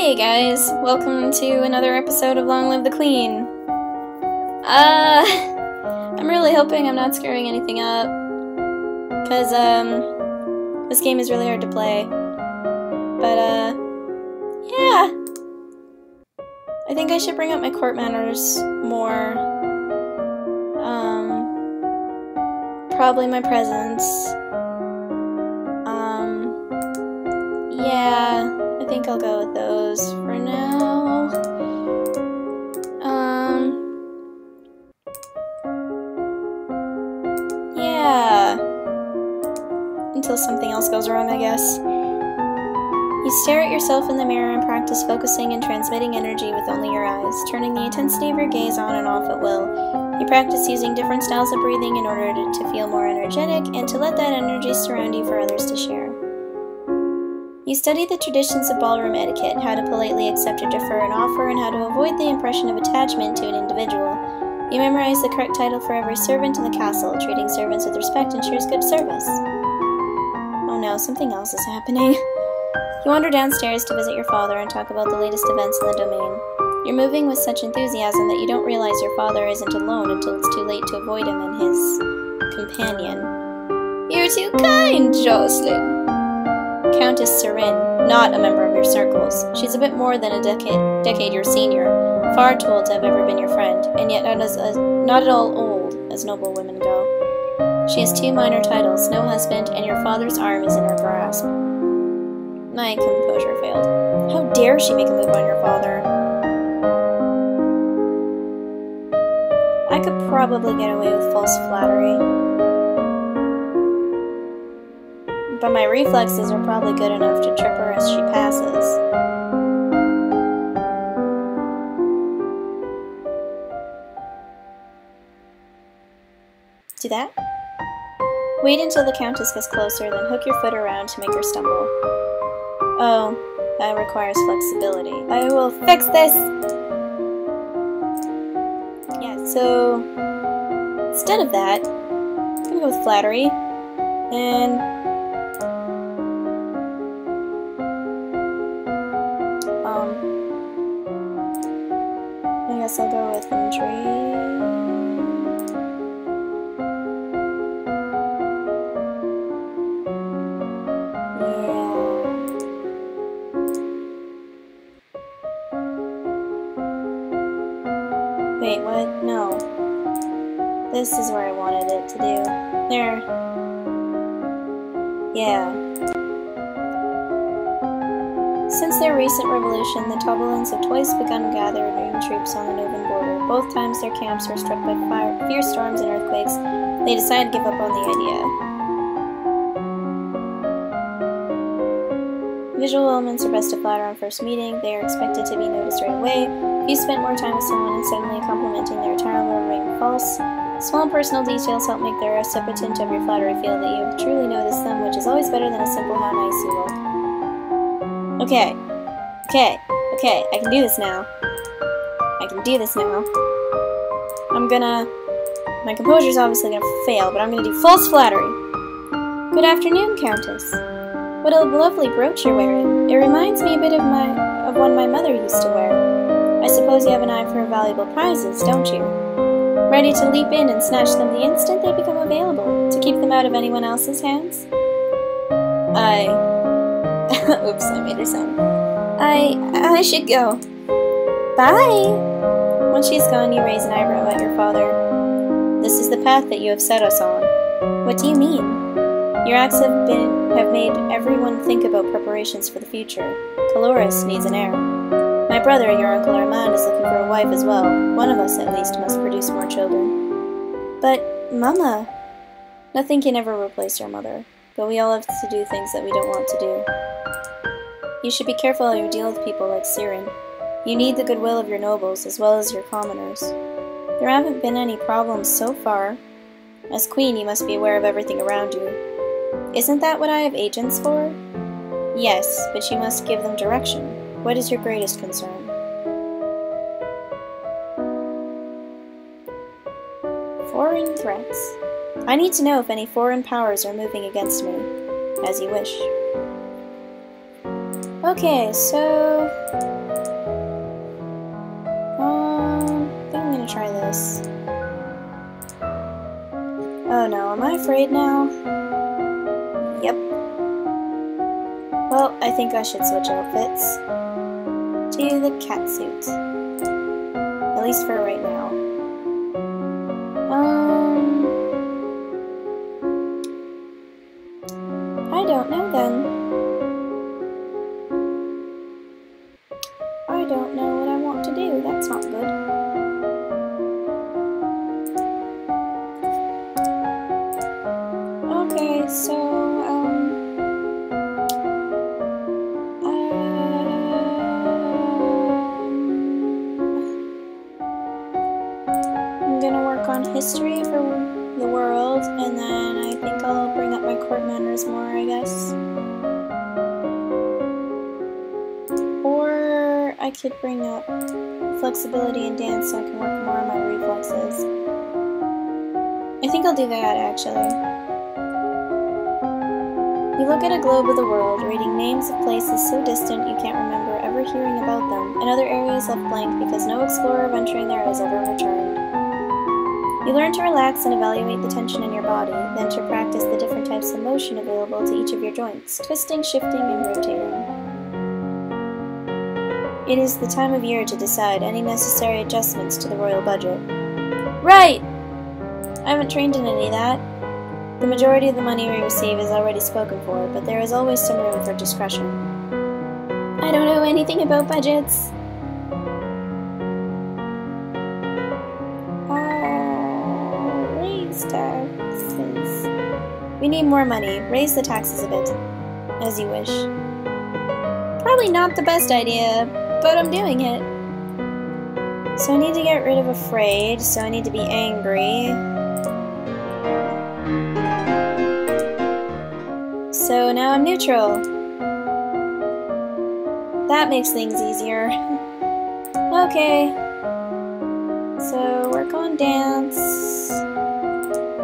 Hey guys, welcome to another episode of Long Live the Queen. I'm really hoping I'm not screwing anything up, cause this game is really hard to play. But yeah, I think I should bring up my court manners more. Probably my presence. Yeah. I think I'll go with those for now. Yeah. Until something else goes wrong, I guess. You stare at yourself in the mirror and practice focusing and transmitting energy with only your eyes, turning the intensity of your gaze on and off at will. You practice using different styles of breathing in order to feel more energetic and to let that energy surround you for others to share. You study the traditions of ballroom etiquette, how to politely accept or defer an offer, and how to avoid the impression of attachment to an individual. You memorize the correct title for every servant in the castle. Treating servants with respect ensures good service. Oh no, something else is happening. You wander downstairs to visit your father and talk about the latest events in the domain. You're moving with such enthusiasm that you don't realize your father isn't alone until it's too late to avoid him and his companion. You're too kind, Jocelyn. Countess Serin, not a member of your circles. She's a bit more than a decade your senior, far too old to have ever been your friend, and yet not at all old, as noble women go. She has 2 minor titles, no husband, and your father's arm is in her grasp. My composure failed. How dare she make a move on your father? I could probably get away with false flattery. But my reflexes are probably good enough to trip her as she passes. Do that? Wait until the Countess gets closer, then hook your foot around to make her stumble. Oh, that requires flexibility. I will fix this! Yeah, so instead of that, I'm gonna go with flattery, and I guess I'll go with intrigue. Yeah. Wait, what? No. This is where I wanted it to do. There. Yeah. Since their recent revolution, the Toblerons have twice begun gathering troops on the Novan border. Both times their camps were struck by fierce storms and earthquakes. They decided to give up on the idea. Visual elements are best to flatter on first meeting. They are expected to be noticed right away. If you spent more time with someone and suddenly complimenting their attire will ring false. Small personal details help make the recipient of your flattery feel that you have truly noticed them, which is always better than a simple how nice you look. Okay, I can do this now. My composure's obviously gonna fail, but I'm gonna do false flattery. Good afternoon, Countess. What a lovely brooch you're wearing. It reminds me a bit of one my mother used to wear. I suppose you have an eye for valuable prizes, don't you? Ready to leap in and snatch them the instant they become available, to keep them out of anyone else's hands? Oops, I made her sound. I should go. Bye! When she's gone, you raise an eyebrow at your father. This is the path that you have set us on. What do you mean? Your acts have made everyone think about preparations for the future. Caloris needs an heir. My brother, your Uncle Armand, is looking for a wife as well. One of us, at least, must produce more children. But, Mama... Nothing can ever replace your mother. But we all have to do things that we don't want to do. You should be careful how you deal with people like Siren. You need the goodwill of your nobles, as well as your commoners. There haven't been any problems so far. As queen, you must be aware of everything around you. Isn't that what I have agents for? Yes, but you must give them direction. What is your greatest concern? Foreign threats. I need to know if any foreign powers are moving against me. As you wish. Okay, so try this. Oh no, am I afraid now? Yep. Well, I think I should switch outfits to the cat suit. At least for right now. I don't know then. I don't know what I want to do. That's not good. Okay, so, I'm gonna work on history for the world, and then I think I'll bring up my court manners more, I guess. Or I could bring up flexibility and dance so I can work more on my reflexes. I think I'll do that, actually. You look at a globe of the world, reading names of places so distant you can't remember ever hearing about them, and other areas left blank because no explorer venturing there has ever returned. You learn to relax and evaluate the tension in your body, then to practice the different types of motion available to each of your joints, twisting, shifting, and rotating. It is the time of year to decide any necessary adjustments to the royal budget. Right! I haven't trained in any of that. The majority of the money we receive is already spoken for, but there is always some room for discretion. I don't know anything about budgets. Raise taxes. We need more money. Raise the taxes a bit. As you wish. Probably not the best idea, but I'm doing it. So I need to get rid of afraid, so I need to be angry. So now I'm neutral. That makes things easier. Okay. So work on dance.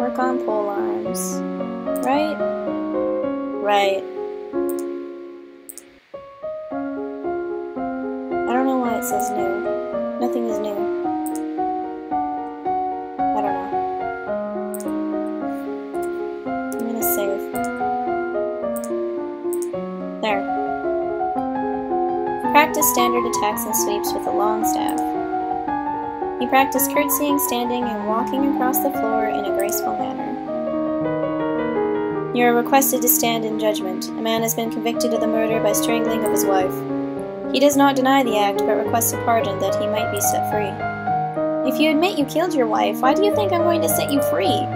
Work on pole arms. Right? Right. I don't know why it says new. Nothing is new. I don't know. I'm gonna save. There. You practice standard attacks and sweeps with a long staff. You practice curtsying, standing, and walking across the floor in a graceful manner. You are requested to stand in judgment. A man has been convicted of the murder by strangling of his wife. He does not deny the act, but requests a pardon that he might be set free. If you admit you killed your wife, why do you think I'm going to set you free?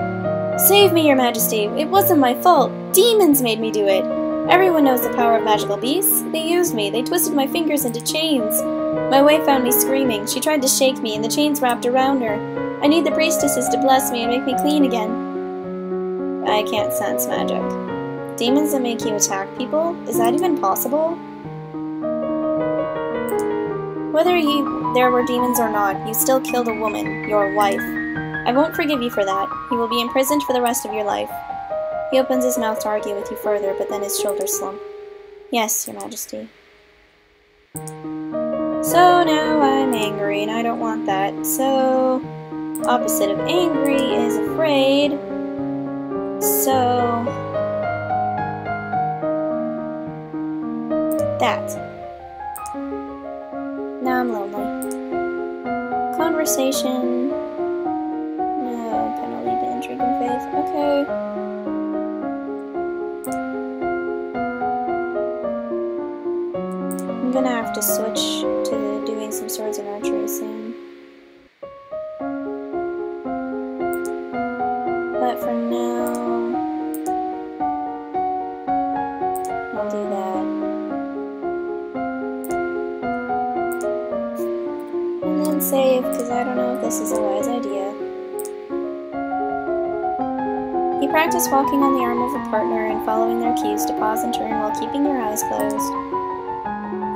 Save me, Your Majesty! It wasn't my fault! Demons made me do it! Everyone knows the power of magical beasts. They used me. They twisted my fingers into chains. My wife found me screaming. She tried to shake me, and the chains wrapped around her. I need the priestesses to bless me and make me clean again. I can't sense magic. Demons that make you attack people? Is that even possible? Whether there were demons or not, you still killed a woman, your wife. I won't forgive you for that. You will be imprisoned for the rest of your life. He opens his mouth to argue with you further, but then his shoulders slump. Yes, Your Majesty. So now I'm angry, and I don't want that. So, opposite of angry is afraid. So, that. Now I'm lonely. Conversation. No, penalty to intrigue and faith. Okay. I'm gonna have to switch to doing some swords and archery soon. But for now, I'll do that. And then save, because I don't know if this is a wise idea. You practice walking on the arm of a partner and following their cues to pause and turn while keeping your eyes closed.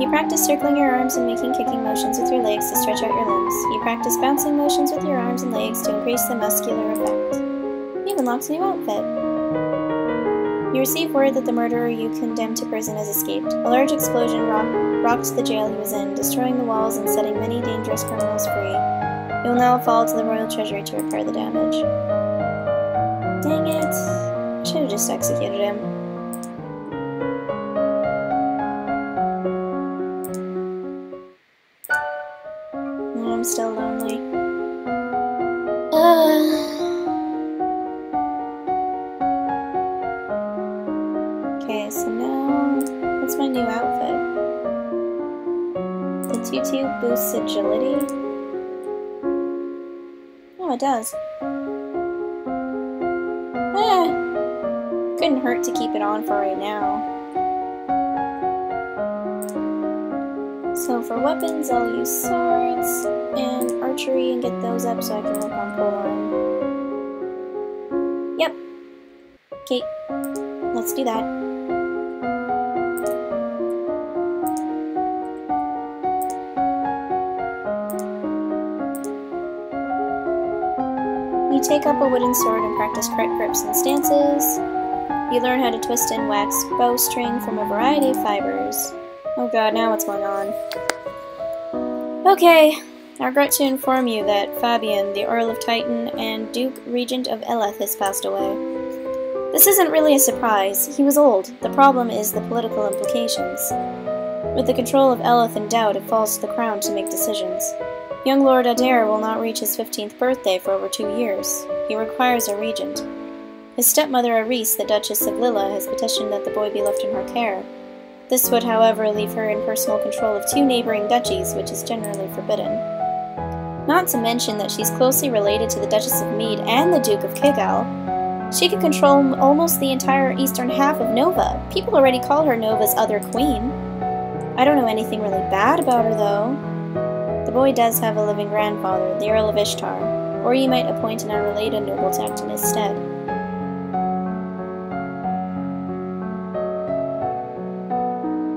You practice circling your arms and making kicking motions with your legs to stretch out your limbs. You practice bouncing motions with your arms and legs to increase the muscular effect. You unlock a new outfit. You receive word that the murderer you condemned to prison has escaped. A large explosion rocked the jail he was in, destroying the walls and setting many dangerous criminals free. You'll now fall to the royal treasury to repair the damage. Dang it. I should have just executed him. And I'm still lonely. Okay, so now, what's my new outfit? The tutu boosts agility? Oh, it does. Couldn't hurt to keep it on for right now. So for weapons, I'll use swords and archery and get those up so I can work on polearm. Yep. Okay, let's do that. You take up a wooden sword and practice correct grips and stances. You learn how to twist and wax bowstring from a variety of fibers. Oh god, now what's going on? Okay, I regret to inform you that Fabian, the Earl of Titan and Duke Regent of Eleth, has passed away. This isn't really a surprise. He was old. The problem is the political implications. With the control of Eleth in doubt, it falls to the crown to make decisions. Young Lord Adair will not reach his 15th birthday for over 2 years. He requires a regent. His stepmother Aris, the Duchess of Lilla, has petitioned that the boy be left in her care. This would, however, leave her in personal control of 2 neighboring duchies, which is generally forbidden. Not to mention that she's closely related to the Duchess of Mead and the Duke of Kigal. She could control almost the entire eastern half of Nova. People already call her Nova's other queen. I don't know anything really bad about her, though. The boy does have a living grandfather, the Earl of Ishtar, or you might appoint an unrelated noble to act in his stead.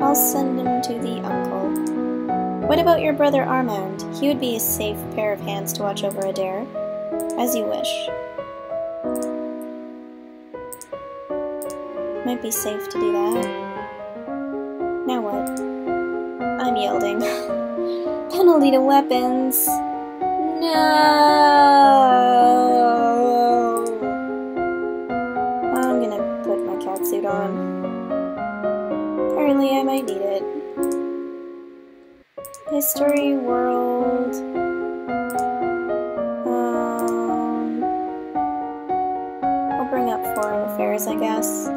I'll send him to the uncle. What about your brother Armand? He would be a safe pair of hands to watch over Adair. As you wish. Might be safe to do that. Now what? I'm yielding. Penalty to weapons. No. I'm gonna put my catsuit on. Apparently I might need it. History, world... I'll bring up foreign affairs, I guess.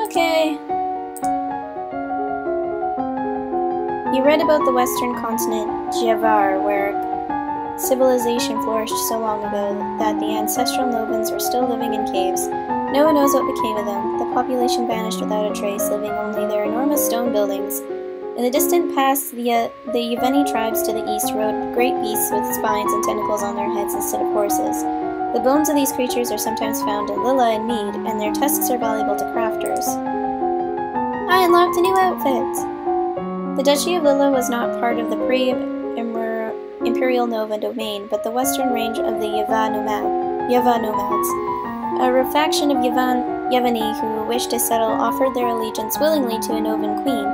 Okay. You read about the western continent, Javar, where civilization flourished so long ago that the ancestral Novans were still living in caves. No one knows what became of them. The population vanished without a trace, leaving only their enormous stone buildings. In the distant past, the Yeveni tribes to the east rode great beasts with spines and tentacles on their heads instead of horses. The bones of these creatures are sometimes found in Lilla and Mead, and their tusks are valuable to crafters. I unlocked a new outfit! The Duchy of Lilla was not part of the pre-Imperial Nova domain, but the western range of the Yeva nomads. A faction of Yeveni who wished to settle offered their allegiance willingly to a Novan queen,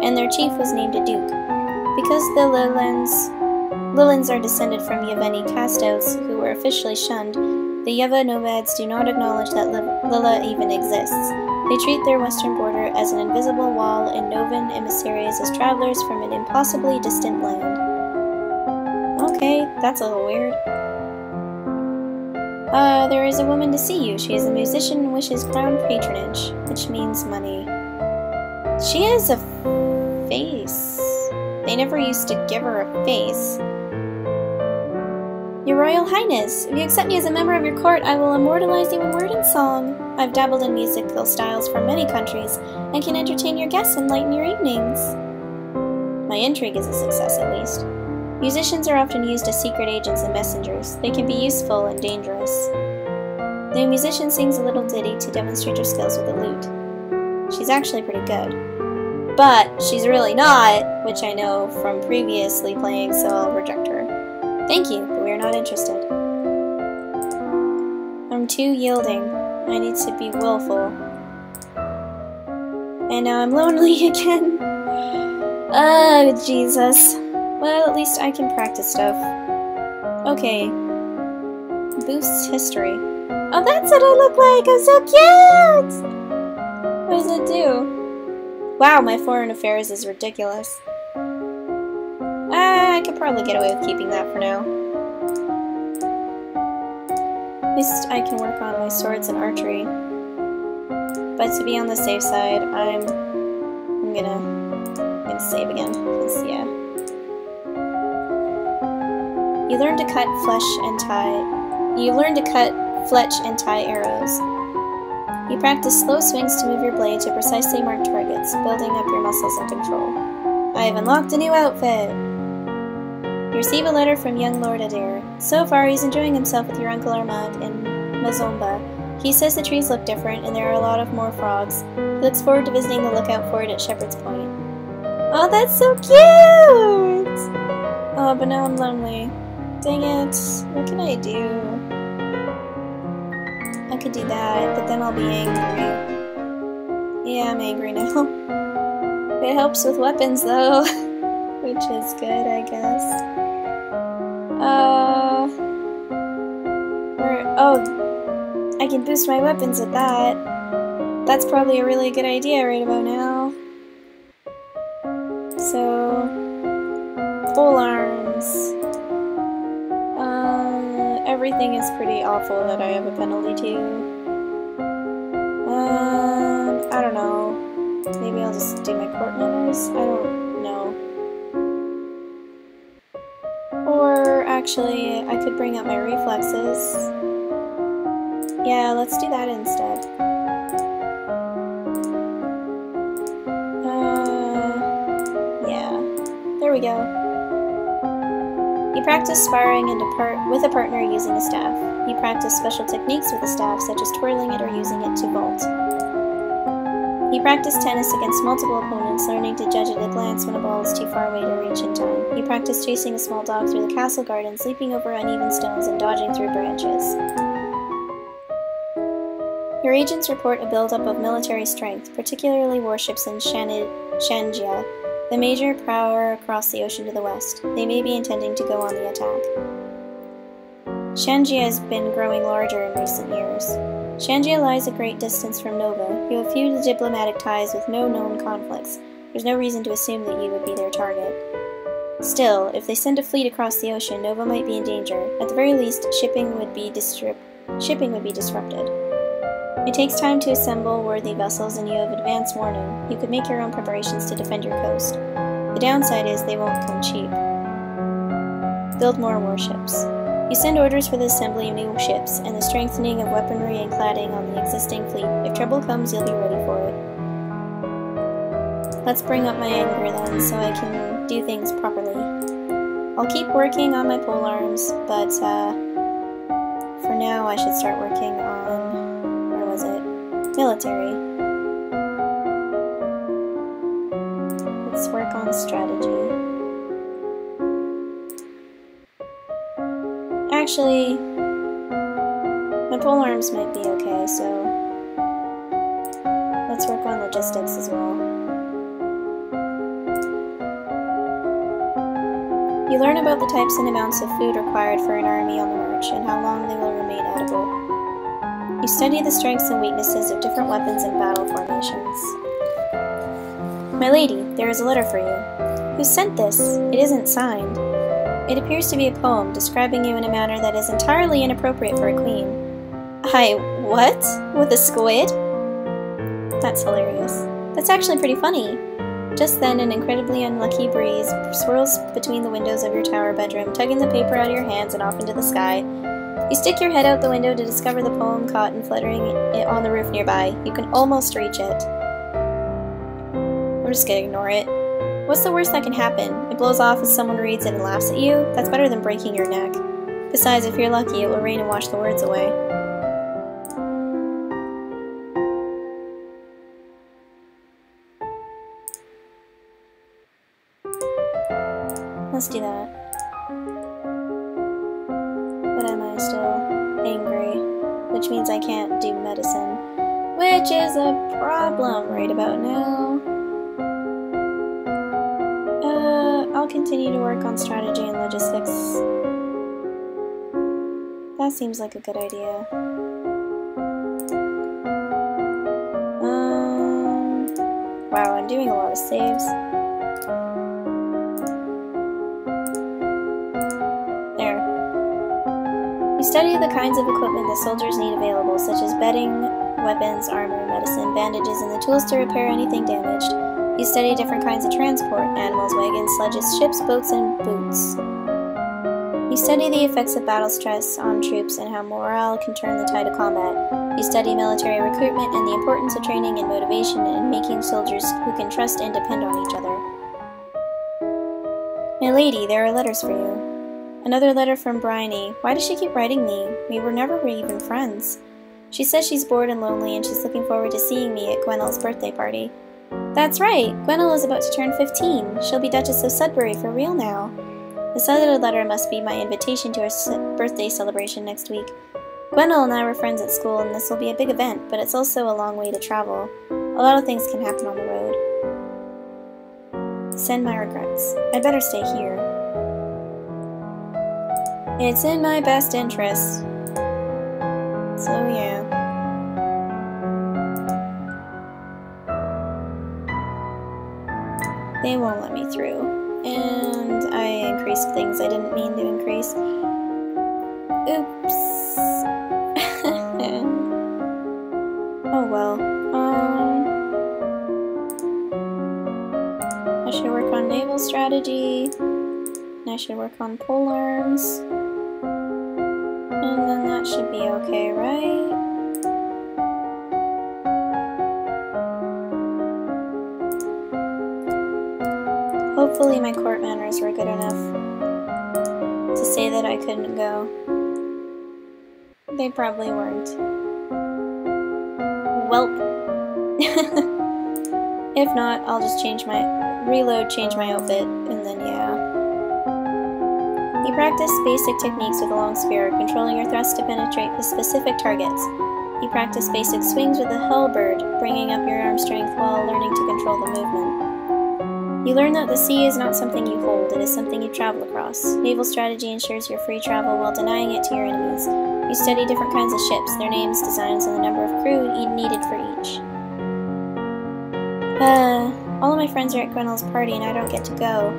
and their chief was named a duke. Because the Lillans are descended from Yeveni castouts who were officially shunned, the Yeva nomads do not acknowledge that Lilla even exists. They treat their western border as an invisible wall and Novan emissaries as travelers from an impossibly distant land. Okay, that's a little weird. There is a woman to see you. She is a musician and wishes crown patronage, which means money. She has a face. They never used to give her a face. Your Royal Highness, if you accept me as a member of your court, I will immortalize you in word and song. I've dabbled in musical styles from many countries, and can entertain your guests and lighten your evenings. My intrigue is a success, at least. Musicians are often used as secret agents and messengers. They can be useful and dangerous. The musician sings a little ditty to demonstrate her skills with the lute. She's actually pretty good. But she's really not, which I know from previously playing, so I'll reject her. Thank you, but we are not interested. I'm too yielding. I need to be willful. And now I'm lonely again. Oh, Jesus. Well, at least I can practice stuff. Okay. Boosts history. Oh, that's what I look like! I'm so cute! What does it do? Wow, my foreign affairs is ridiculous. I could probably get away with keeping that for now. At least I can work on my swords and archery. But to be on the safe side, I'm gonna save again, because yeah. You learn to cut fletch and tie arrows. You practice slow swings to move your blade to precisely marked targets, building up your muscles and control. I have unlocked a new outfit! You receive a letter from young Lord Adair. So far, he's enjoying himself with your Uncle Armand in Mazomba. He says the trees look different, and there are a lot of more frogs. He looks forward to visiting the lookout fort at Shepherd's Point. Oh, that's so cute! Oh, but now I'm lonely. Dang it. What can I do? I could do that, but then I'll be angry. Yeah, I'm angry now. It helps with weapons, though. Which is good, I guess. Oh, I can boost my weapons with that. That's probably a really good idea right about now. So, pole arms. Everything is pretty awful that I have a penalty to. I don't know. Maybe I'll just do my court manners? I don't know. Or, actually, I could bring up my reflexes. Yeah, let's do that instead. Yeah. There we go. You practice sparring with a partner using a staff. You practice special techniques with the staff, such as twirling it or using it to vault. You practice tennis against multiple opponents, learning to judge at a glance when a ball is too far away to reach in time. You practice chasing a small dog through the castle gardens, leaping over uneven stones and dodging through branches. Your agents report a buildup of military strength, particularly warships in Shanjia, the major power across the ocean to the west. They may be intending to go on the attack. Shanjia has been growing larger in recent years. Shanjia lies a great distance from Nova. You have few diplomatic ties with no known conflicts. There's no reason to assume that you would be their target. Still, if they send a fleet across the ocean, Nova might be in danger. At the very least, shipping would be disrupted. It takes time to assemble worthy vessels, and you have advance warning. You could make your own preparations to defend your coast. The downside is they won't come cheap. Build more warships. You send orders for the assembly of new ships, and the strengthening of weaponry and cladding on the existing fleet. If trouble comes, you'll be ready for it. Let's bring up my anger then, so I can do things properly. I'll keep working on my polearms, but for now I should start working on... military. Let's work on strategy. Actually, my polearms might be okay, so let's work on logistics as well. You learn about the types and amounts of food required for an army on the march and how long they will remain edible. You study the strengths and weaknesses of different weapons and battle formations. My lady, there is a letter for you. Who sent this? It isn't signed. It appears to be a poem describing you in a manner that is entirely inappropriate for a queen. What? With a squid? That's hilarious. That's actually pretty funny. Just then, an incredibly unlucky breeze swirls between the windows of your tower bedroom, tugging the paper out of your hands and off into the sky. You stick your head out the window to discover the poem caught and fluttering it on the roof nearby. You can almost reach it. I'm just gonna ignore it. What's the worst that can happen? It blows off as someone reads it and laughs at you? That's better than breaking your neck. Besides, if you're lucky, it will rain and wash the words away. Let's do that. which means I can't do medicine, which is a problem right about now. I'll continue to work on strategy and logistics. That seems like a good idea. Wow, I'm doing a lot of saves. There. You study the kinds of equipment that soldiers need available, such as bedding, weapons, armor, medicine, bandages, and the tools to repair anything damaged. You study different kinds of transport, animals, wagons, sledges, ships, boats, and boots. You study the effects of battle stress on troops and how morale can turn the tide of combat. You study military recruitment and the importance of training and motivation and making soldiers who can trust and depend on each other. My lady, there are letters for you. Another letter from Bryony. Why does she keep writing me? We were never even friends. She says she's bored and lonely and she's looking forward to seeing me at Gwenelle's birthday party. That's right, Gwenelle is about to turn 15. She'll be Duchess of Sudbury for real now. This other letter must be my invitation to her birthday celebration next week. Gwenelle and I were friends at school, and this will be a big event, but it's also a long way to travel. A lot of things can happen on the road. Send my regrets. I'd better stay here. It's in my best interest. So yeah. They won't let me through. And I increased things I didn't mean to increase. Oops. Oh well. I should work on naval strategy. And I should work on polearms. And then that should be okay, right? Hopefully my court manners were good enough to say that I couldn't go. They probably weren't. Welp. If not, I'll just reload, change my outfit, and then yeah. You practice basic techniques with a long spear, controlling your thrust to penetrate the specific targets. You practice basic swings with a halberd, bringing up your arm strength while learning to control the movement. You learn that the sea is not something you hold, it is something you travel across. Naval strategy ensures your free travel while denying it to your enemies. You study different kinds of ships, their names, designs, and the number of crew needed for each. All of my friends are at Gwenelle's party and I don't get to go.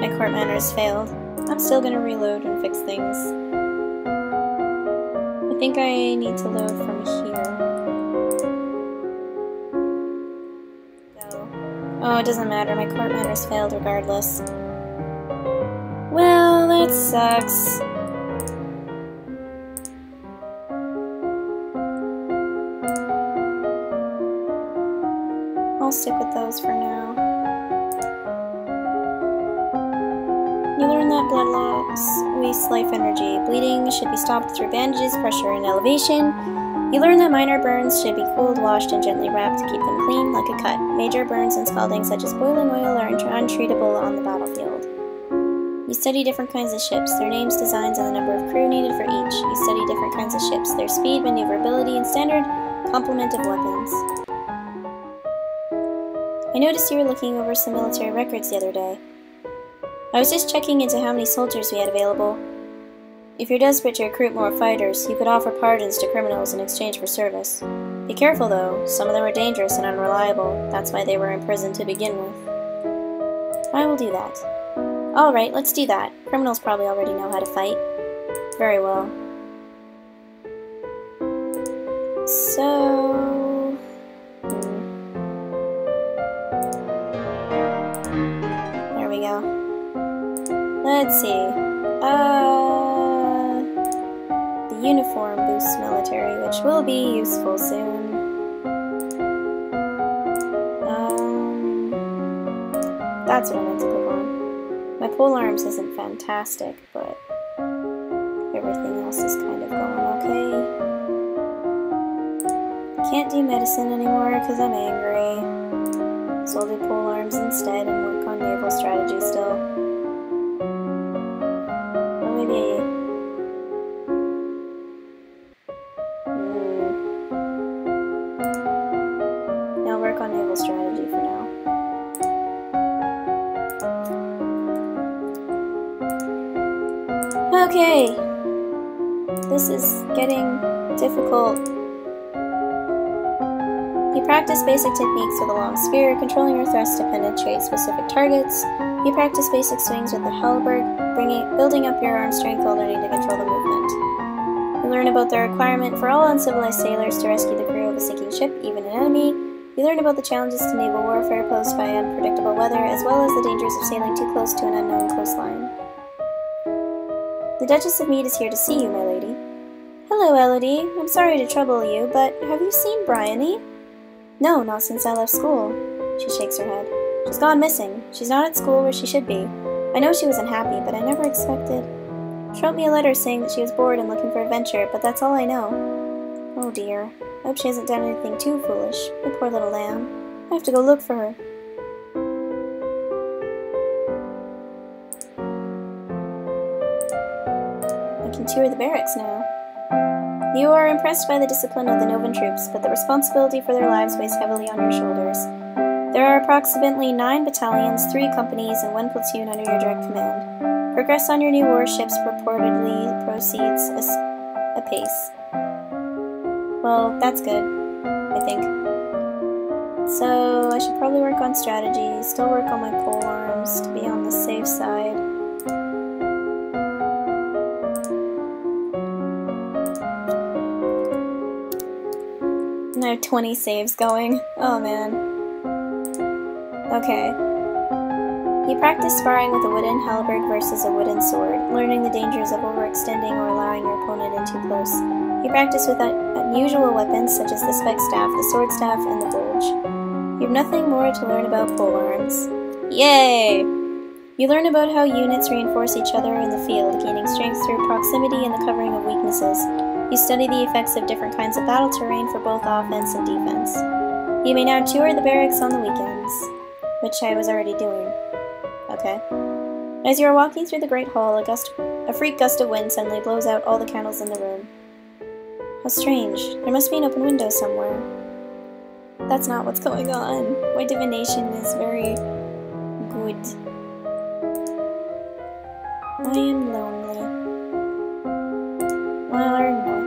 My court manners failed. I'm still gonna reload and fix things. I think I need to load from here. Go. Oh, it doesn't matter, my court manners failed regardless. Well, that sucks. I'll stick with those for now. You learn that blood loss wastes life energy. Bleeding should be stopped through bandages, pressure, and elevation. You learn that minor burns should be cooled, washed, and gently wrapped to keep them clean, like a cut. Major burns and scalding, such as boiling oil, are untreatable on the battlefield. You study different kinds of ships, their names, designs, and the number of crew needed for each. You study different kinds of ships, their speed, maneuverability, and standard complement of weapons. I noticed you were looking over some military records the other day. I was just checking into how many soldiers we had available. If you're desperate to recruit more fighters, you could offer pardons to criminals in exchange for service. Be careful though, some of them are dangerous and unreliable. That's why they were in prison to begin with. I will do that. Alright, let's do that. Criminals probably already know how to fight. Very well. So... There we go. Let's see. The uniform boosts military, which will be useful soon. That's what I meant to click on. My polearms isn't fantastic, but everything else is kind of going okay. Can't do medicine anymore because I'm angry. So I'll do polearms instead and work on naval strategy still. Or maybe... Okay. This is getting difficult. You practice basic techniques with a long spear, controlling your thrust to penetrate specific targets. You practice basic swings with the halberd, building up your arm strength while learning to control the movement. You learn about the requirement for all uncivilized sailors to rescue the crew of a sinking ship, even an enemy. You learn about the challenges to naval warfare posed by unpredictable weather, as well as the dangers of sailing too close to an unknown coastline. The Duchess of Mead is here to see you, my lady. Hello, Elodie. I'm sorry to trouble you, but have you seen Bryony? No, not since I left school. She shakes her head. She's gone missing. She's not at school where she should be. I know she was unhappy, but I never expected... She wrote me a letter saying that she was bored and looking for adventure, but that's all I know. Oh dear. I hope she hasn't done anything too foolish. My poor little lamb. I have to go look for her. I can tour the barracks now. You are impressed by the discipline of the Novan troops, but the responsibility for their lives weighs heavily on your shoulders. There are approximately 9 battalions, 3 companies, and 1 platoon under your direct command. Progress on your new warships purportedly proceeds apace. Well, that's good, I think. So, I should probably work on strategy, still work on my pole arms to be on the safe side. And I have 20 saves going. Oh man. Okay. You practice sparring with a wooden halberd versus a wooden sword, learning the dangers of overextending or allowing your opponent in too close. You practice with unusual weapons such as the spike staff, the sword staff, and the bulge. You have nothing more to learn about polearms. Yay! You learn about how units reinforce each other in the field, gaining strength through proximity and the covering of weaknesses. You study the effects of different kinds of battle terrain for both offense and defense. You may now tour the barracks on the weekends, which I was already doing. Okay. As you are walking through the great hall, a freak gust of wind suddenly blows out all the candles in the room. How strange. There must be an open window somewhere. That's not what's going on. My divination is very good. I am lonely. Well, or not.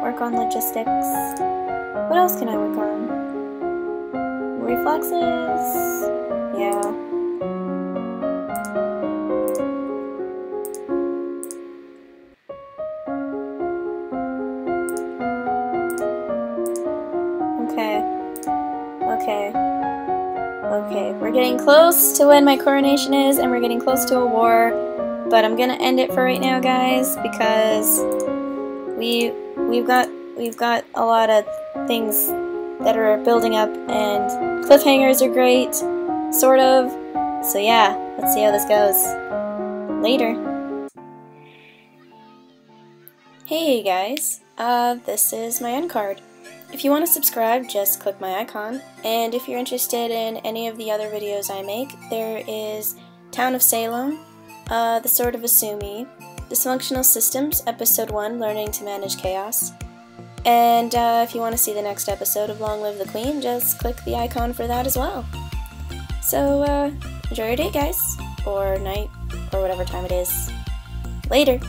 Work on logistics. What else can I work on? Reflexes? Yeah. Okay, we're getting close to when my coronation is, and we're getting close to a war, but I'm gonna end it for right now, guys, because we've got a lot of things that are building up, and cliffhangers are great, sort of. So yeah, let's see how this goes. Later. Hey guys, this is my end card. If you want to subscribe, just click my icon, and if you're interested in any of the other videos I make, there is Town of Salem, The Sword of Asumi, Dysfunctional Systems, Episode 1, Learning to Manage Chaos, and if you want to see the next episode of Long Live the Queen, just click the icon for that as well. So, enjoy your day, guys, or night, or whatever time it is. Later!